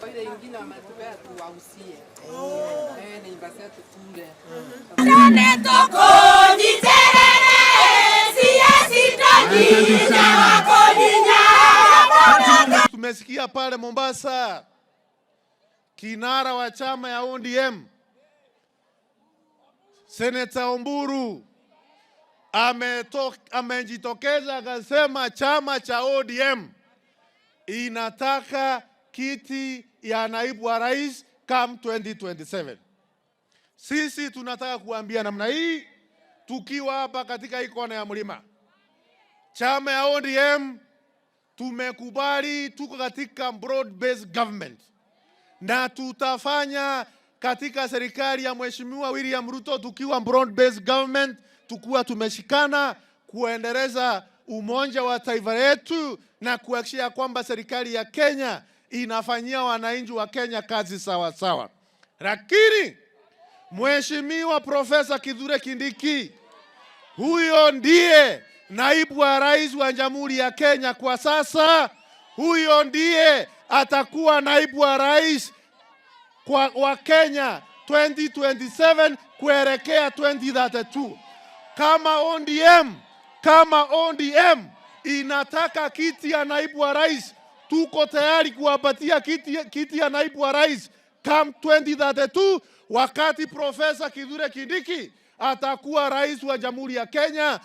Ile ingine wametupea tuwausie. Ni mbasa tukule. Tumesikia pale Mombasa kinara wa chama ya ODM Senator Omburu amejitokeza akasema chama cha ODM inataka kiti ya naibu wa rais come 2027. Sisi tunataka kuambia namna hii tukiwa hapa katika hii kona ya mlima. Chama ya ODM tumekubali tuko katika broad based government na tutafanya katika serikali ya Mheshimiwa William Ruto tukiwa broad based government, tukiwa tumeshikana kuendeleza umoja wa taifa letu na kuhakikisha kwamba serikali ya Kenya inafanyia wananchi wa Kenya kazi sawa sawa. Lakini Mheshimiwa Profesa Kithure Kindiki, huyo ndiye naibu wa rais wa Jamhuri ya Kenya kwa sasa. Huyo ndiye atakuwa naibu wa rais wa Kenya 2027 kuelekea 2032. Kama ODM inataka kiti ya naibu wa rais, tuko tayari kuwapatia kiti ya naibu wa rais come 2032 wakati Profesa Kithure Kindiki atakuwa rais wa Jamhuri ya Kenya.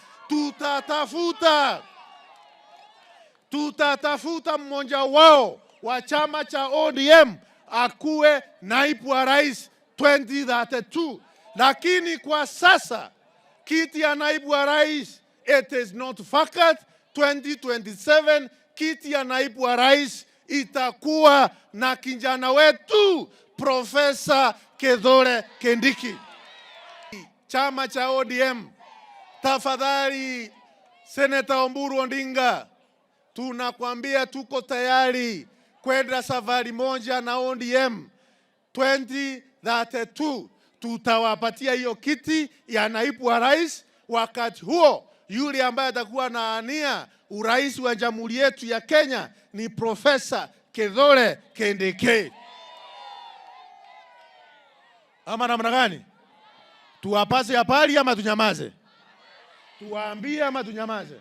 Tutatafuta mmoja wao wa chama cha ODM akuwe naibu wa rais 2032. Lakini kwa sasa kiti ya naibu wa rais, it is not vacant. 2027 kiti ya naibu wa rais itakuwa na kijana wetu Profesa Kithure Kindiki. Chama cha ODM, tafadhali Senator Omburu Odinga, tunakwambia tuko tayari kwenda safari moja na ODM 2032. Tutawapatia hiyo kiti ya naibu wa rais. Wakati huo yule ambaye atakuwa na ania urais wa Jamhuri yetu ya Kenya ni Profesa Kithure Kindiki. Ama namna gani? Tuwapase habari ama tunyamaze? Tuwaambie ama tunyamaze?